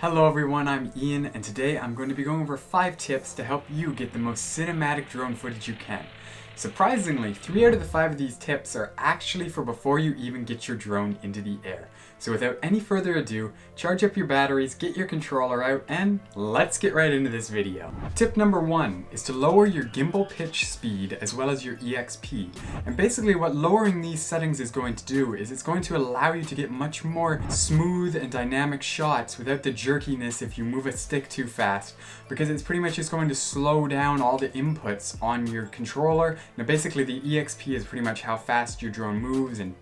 Hello everyone, I'm Ian, and today I'm going to be going over 5 tips to help you get the most cinematic drone footage you can. Surprisingly, 3 out of the 5 of these tips are actually for before you even get your drone into the air. So without any further ado, charge up your batteries, get your controller out, and let's get right into this video. Tip number 1 is to lower your gimbal pitch speed as well as your EXP. And basically what lowering these settings is going to do is it's going to allow you to get much more smooth and dynamic shots without the jerkiness if you move a stick too fast, because it's pretty much just going to slow down all the inputs on your controller. Now basically the EXP is pretty much how fast your drone moves and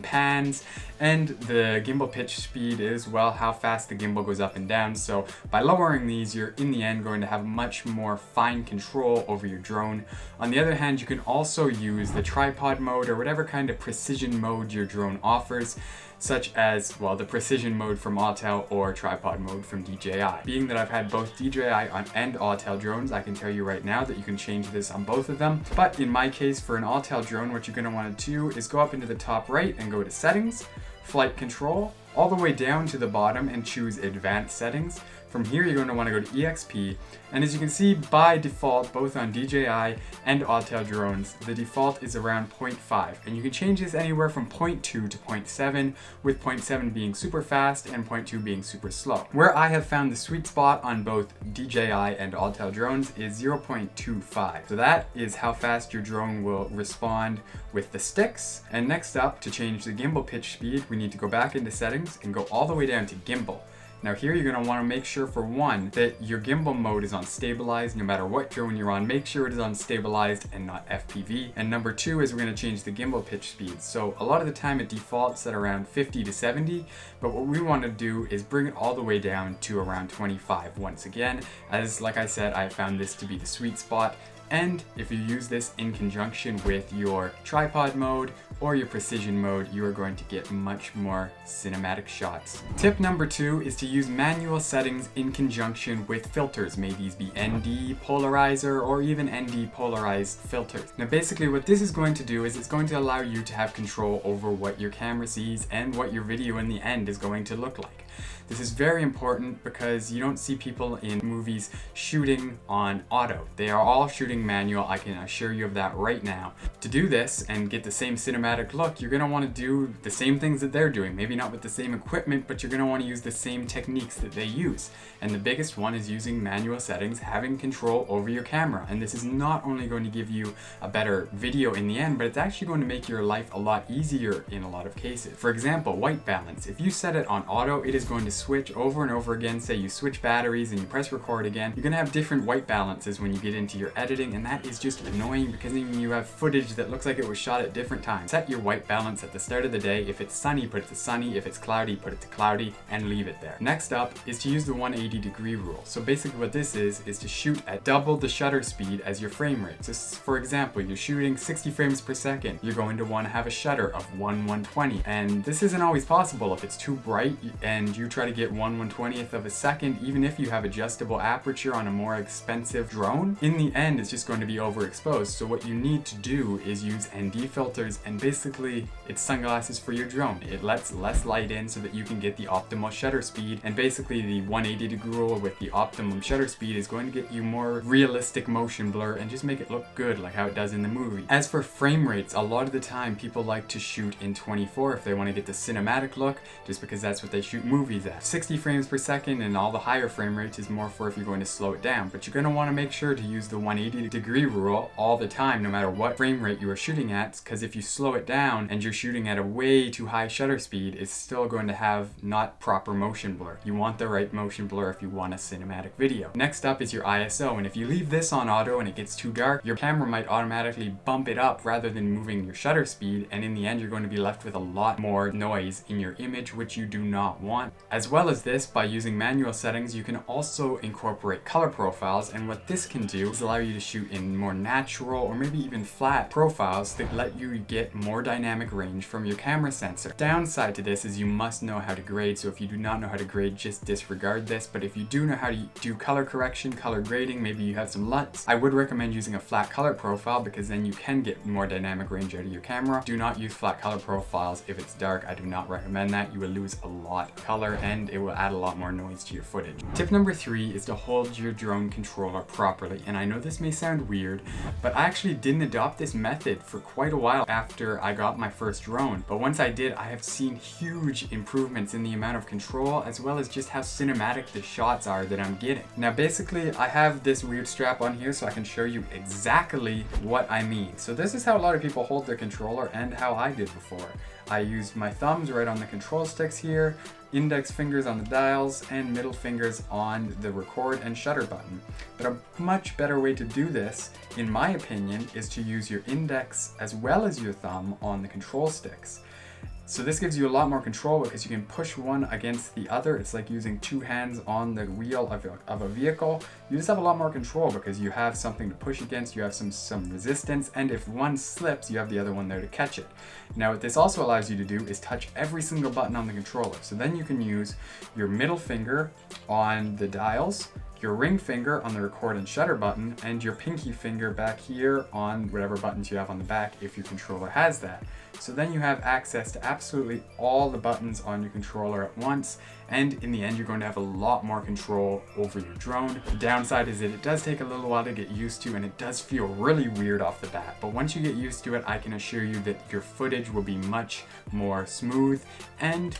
pans, and the gimbal pitch speed is, well, how fast the gimbal goes up and down. So by lowering these, you're in the end going to have much more fine control over your drone. On the other hand, you can also use the tripod mode or whatever kind of precision mode your drone offers, such as, well, the precision mode from Autel or tripod mode from DJI. Being that I've had both DJI and Autel drones, I can tell you right now that you can change this on both of them. But in my case, for an Autel drone, what you're going to want to do is go up into the top right and go to Settings, Flight Control, all the way down to the bottom and choose Advanced Settings. From here, you're going to want to go to EXP, and as you can see, by default, both on DJI and Autel drones, the default is around 0.5, and you can change this anywhere from 0.2 to 0.7, with 0.7 being super fast and 0.2 being super slow. Where I have found the sweet spot on both DJI and Autel drones is 0.25. So that is how fast your drone will respond with the sticks. And next up, to change the gimbal pitch speed, we need to go back into settings and go all the way down to gimbal. Now here you're going to want to make sure, for one, that your gimbal mode is on stabilized. No matter what drone you're on, make sure it is on stabilized and not FPV. And number 2 is we're going to change the gimbal pitch speed. So a lot of the time it defaults at around 50 to 70, but what we want to do is bring it all the way down to around 25 once again, as like I said, I found this to be the sweet spot. And if you use this in conjunction with your tripod mode or your precision mode, you are going to get much more cinematic shots. Tip number 2 is to use manual settings in conjunction with filters. May these be ND polarizer or even ND polarized filters. Now basically what this is going to do is it's going to allow you to have control over what your camera sees and what your video in the end is going to look like. This is very important because you don't see people in movies shooting on auto. They are all shooting manual, I can assure you of that right now. To do this and get the same cinematic look, you're going to want to do the same things that they're doing. Maybe not with the same equipment, but you're going to want to use the same techniques that they use. And the biggest one is using manual settings, having control over your camera. And this is not only going to give you a better video in the end, but it's actually going to make your life a lot easier in a lot of cases. For example, white balance. If you set it on auto, it is going to switch over and over again. Say you switch batteries and you press record again, you're going to have different white balances when you get into your editing, and that is just annoying because then you have footage that looks like it was shot at different times. Set your white balance at the start of the day. If it's sunny, put it to sunny. If it's cloudy, put it to cloudy, and leave it there. Next up is to use the 180-degree rule. So basically what this is to shoot at double the shutter speed as your frame rate. So for example, you're shooting 60 frames per second. You're going to want to have a shutter of 1/120. And this isn't always possible. If it's too bright and you try to get 1/120th of a second, even if you have adjustable aperture on a more expensive drone, in the end it's just going to be overexposed. So what you need to do is use ND filters, and basically it's sunglasses for your drone. It lets less light in so that you can get the optimal shutter speed, and basically the 180-degree rule with the optimum shutter speed is going to get you more realistic motion blur and just make it look good like how it does in the movie. As for frame rates, a lot of the time people like to shoot in 24 if they want to get the cinematic look, just because that's what they shoot movies at. 60 frames per second and all the higher frame rates is more for if you're going to slow it down, but you're going to want to make sure to use the 180-degree rule all the time, no matter what frame rate you are shooting at, because if you slow it down and you're shooting at a way too high shutter speed, it's still going to have not proper motion blur. You want the right motion blur if you want a cinematic video. Next up is your ISO, and if you leave this on auto and it gets too dark, your camera might automatically bump it up rather than moving your shutter speed, and in the end you're going to be left with a lot more noise in your image, which you do not want. As well as this, by using manual settings, you can also incorporate color profiles, and what this can do is allow you to shoot in more natural or maybe even flat profiles that let you get more dynamic range from your camera sensor. Downside to this is you must know how to grade, so if you do not know how to grade, just disregard this, but if you do know how to do color correction, color grading, maybe you have some LUTs, I would recommend using a flat color profile because then you can get more dynamic range out of your camera. Do not use flat color profiles if it's dark. I do not recommend that. You will lose a lot of color and and it will add a lot more noise to your footage. Tip number 3 is to hold your drone controller properly. And I know this may sound weird, but I actually didn't adopt this method for quite a while after I got my first drone. But once I did, I have seen huge improvements in the amount of control as well as just how cinematic the shots are that I'm getting. Now basically, I have this weird strap on here so I can show you exactly what I mean. So this is how a lot of people hold their controller and how I did before. I used my thumbs right on the control sticks here, index fingers on the dials, and middle fingers on the record and shutter button. But a much better way to do this, in my opinion, is to use your index as well as your thumb on the control sticks. So this gives you a lot more control because you can push one against the other. It's like using two hands on the wheel of a vehicle. You just have a lot more control because you have something to push against, you have some resistance, and if one slips, you have the other one there to catch it. Now what this also allows you to do is touch every single button on the controller. So then you can use your middle finger on the dials, your ring finger on the record and shutter button, and your pinky finger back here on whatever buttons you have on the back if your controller has that. So then you have access to absolutely all the buttons on your controller at once, and in the end you're going to have a lot more control over your drone. The downside is that it does take a little while to get used to, and it does feel really weird off the bat, but once you get used to it, I can assure you that your footage will be much more smooth and,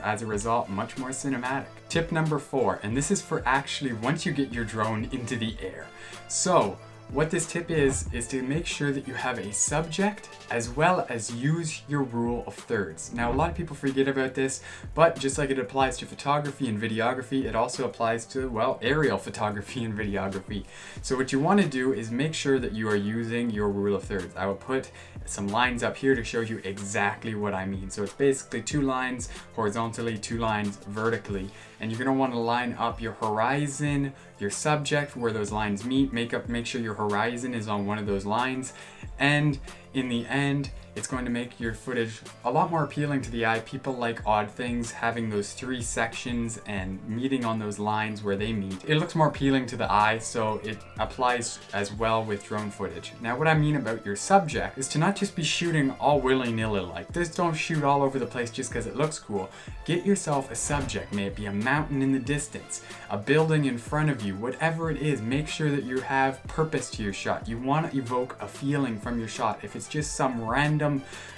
as a result, much more cinematic. Tip number 4, and this is for actually once you get your drone into the air. So what this tip is to make sure that you have a subject as well as use your rule of thirds. Now a lot of people forget about this, but just like it applies to photography and videography, it also applies to, well, aerial photography and videography. So what you want to do is make sure that you are using your rule of thirds. I will put some lines up here to show you exactly what I mean. So it's basically 2 lines horizontally, 2 lines vertically, and you're going to want to line up your horizon, your subject, where those lines meet, make sure your horizon is on one of those lines, and in the end, it's going to make your footage a lot more appealing to the eye. People like odd things, having those 3 sections and meeting on those lines where they meet. It looks more appealing to the eye, so it applies as well with drone footage. Now what I mean about your subject is to not just be shooting all willy-nilly like this. Don't shoot all over the place just because it looks cool. Get yourself a subject, may it be a mountain in the distance, a building in front of you, whatever it is. Make sure that you have purpose to your shot. You want to evoke a feeling from your shot. If it's just some random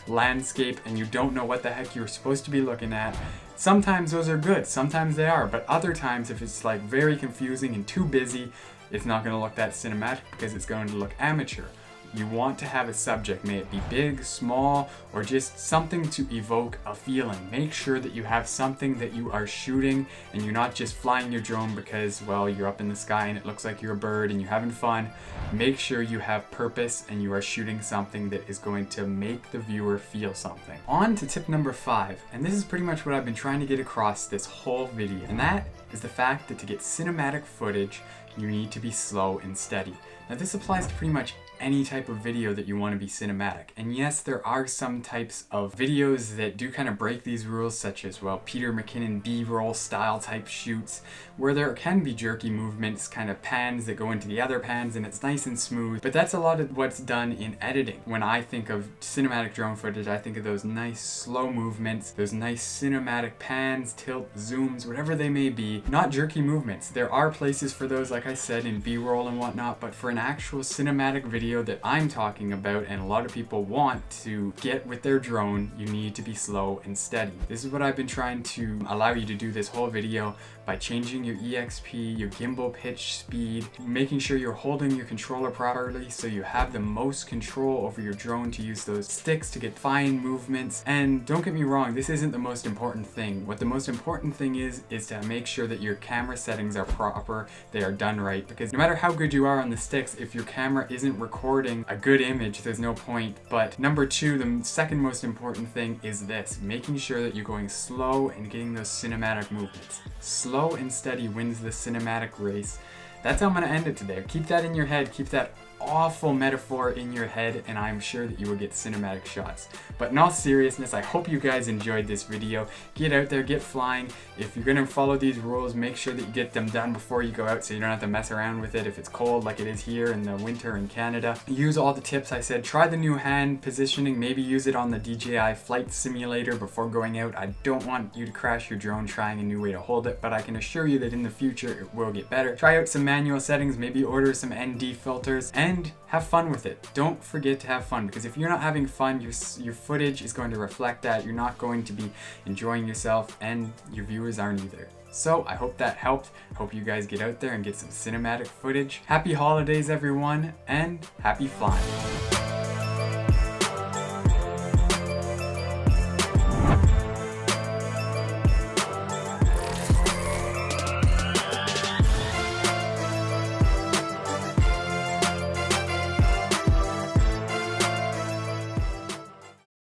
landscape and you don't know what the heck you're supposed to be looking at, sometimes those are good, sometimes they are, but other times if it's like very confusing and too busy, it's not going to look that cinematic because it's going to look amateur. You want to have a subject, may it be big, small, or just something to evoke a feeling. Make sure that you have something that you are shooting and you're not just flying your drone because, well, you're up in the sky and it looks like you're a bird and you're having fun. Make sure you have purpose and you are shooting something that is going to make the viewer feel something. On to tip number 5, and this is pretty much what I've been trying to get across this whole video, and that is the fact that to get cinematic footage, you need to be slow and steady. Now this applies to pretty much any type of video that you want to be cinematic. And yes, there are some types of videos that do kind of break these rules, such as, well, Peter McKinnon B-roll style type shoots, where there can be jerky movements, kind of pans that go into the other pans, and it's nice and smooth. But that's a lot of what's done in editing. When I think of cinematic drone footage, I think of those nice slow movements, those nice cinematic pans, tilt, zooms, whatever they may be, not jerky movements. There are places for those, like I said, in B-roll and whatnot, but for an actual cinematic video that I'm talking about and a lot of people want to get with their drone, you need to be slow and steady. This is what I've been trying to allow you to do this whole video by changing your EXP, your gimbal pitch speed, making sure you're holding your controller properly so you have the most control over your drone to use those sticks to get fine movements. And don't get me wrong, this isn't the most important thing. What the most important thing is to make sure that your camera settings are proper, they are done right, because no matter how good you are on the sticks, if your camera isn't recording a good image, there's no point. But number 2, the second most important thing is this, making sure that you're going slow and getting those cinematic movements. Slow and steady wins the cinematic race. That's how I'm going to end it today. Keep that in your head, keep that awful metaphor in your head, and I'm sure that you will get cinematic shots. But in all seriousness, I hope you guys enjoyed this video. Get out there, get flying. If you're gonna follow these rules, make sure that you get them done before you go out so you don't have to mess around with it if it's cold like it is here in the winter in Canada. Use all the tips I said. Try the new hand positioning, maybe use it on the DJI flight simulator before going out. I don't want you to crash your drone trying a new way to hold it, but I can assure you that in the future it will get better. Try out some manual settings, maybe order some ND filters, and have fun with it. Don't forget to have fun, because if you're not having fun, your footage is going to reflect that. You're not going to be enjoying yourself, and your viewers aren't either. So I hope that helped. Hope you guys get out there and get some cinematic footage. Happy holidays, everyone, and happy flying.